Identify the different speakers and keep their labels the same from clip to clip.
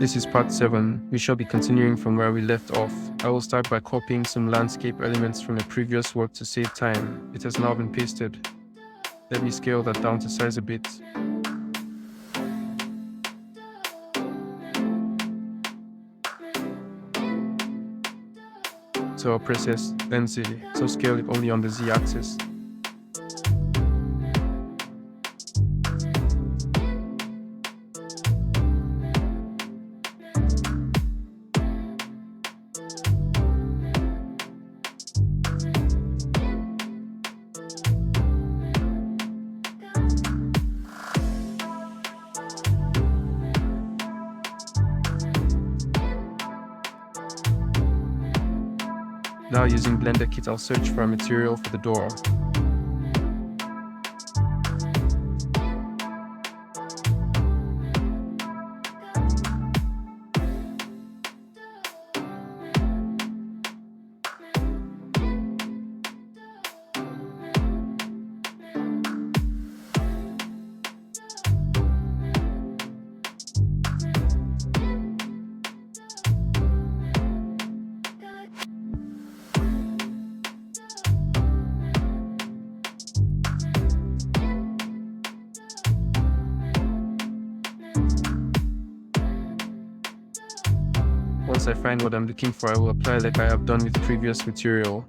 Speaker 1: This is part 7. We shall be continuing from where we left off. I will start by copying some landscape elements from a previous work to save time. It has now been pasted. Let me scale that down to size a bit. So I'll press S, then Z, so scale it only on the Z axis. Now using Blender Kit, I'll search for a material for the door. Once I find what I'm looking for, I will apply like I have done with the previous material.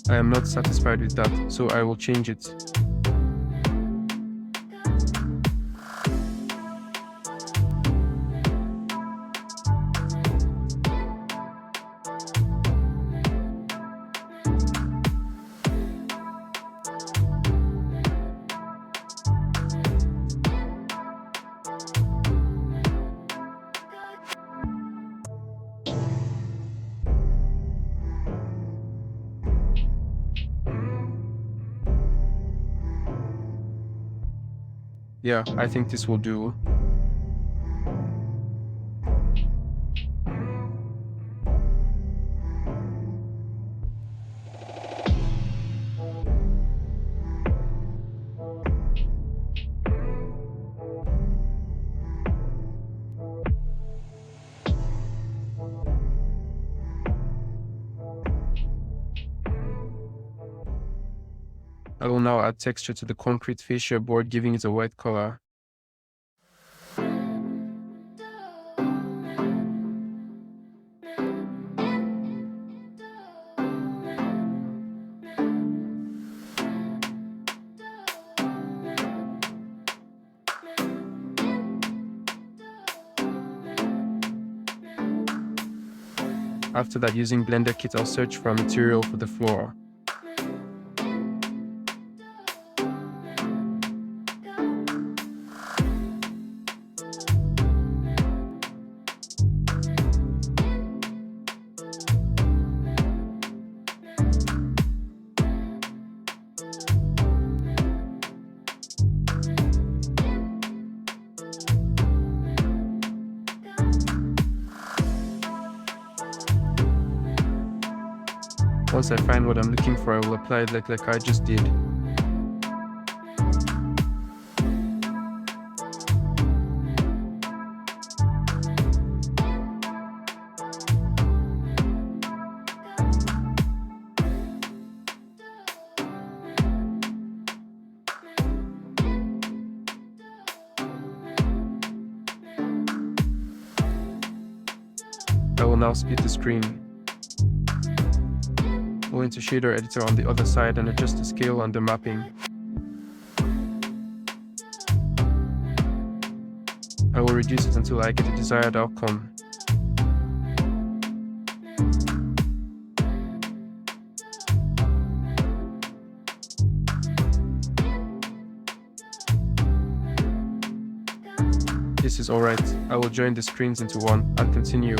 Speaker 1: I am not satisfied with that, so I will change it. Yeah, I think this will do. I will now add texture to the concrete fascia board, giving it a white color. After that, using Blender Kit, I'll search for a material for the floor. Once I find what I'm looking for, I will apply it like I just did. I will now split the screen. Go into shader editor on the other side and adjust the scale on the mapping. I will reduce it until I get the desired outcome. This is alright. I will join the screens into one and continue.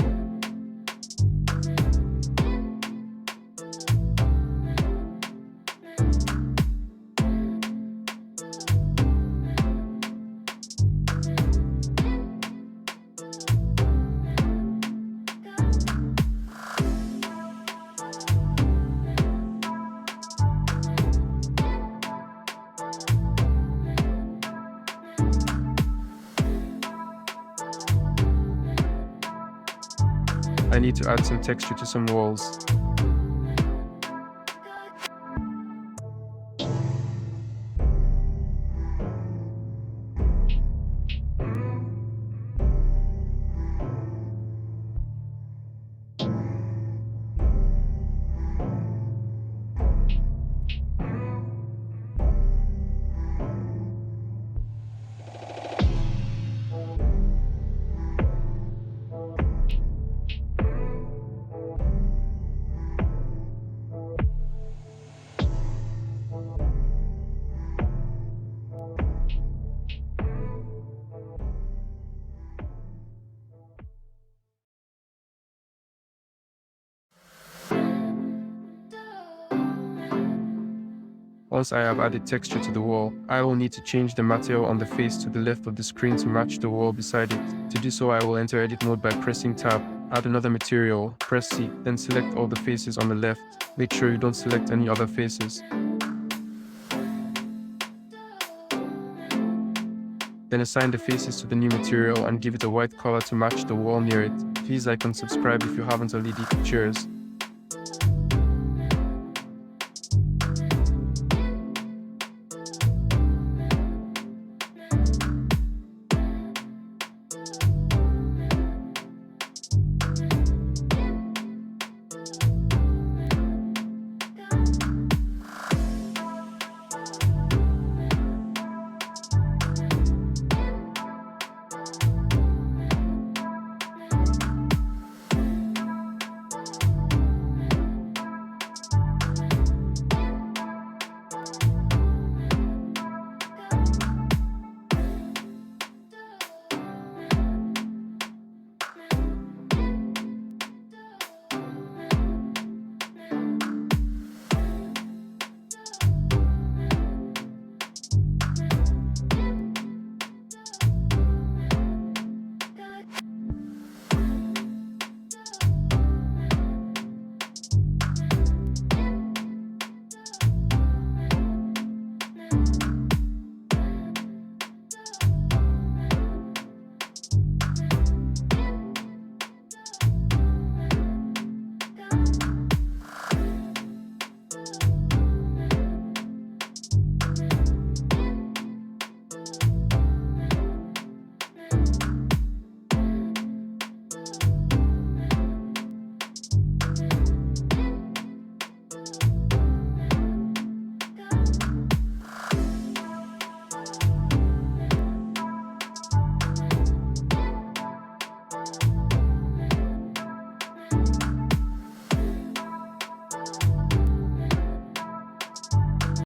Speaker 1: I need to add some texture to some walls. Once I have added texture to the wall, I will need to change the material on the face to the left of the screen to match the wall beside it. To do so, I will enter edit mode by pressing tab, add another material, press C, then select all the faces on the left. Make sure you don't select any other faces. Then assign the faces to the new material and give it a white color to match the wall near it. Please like and subscribe if you haven't already. Cheers.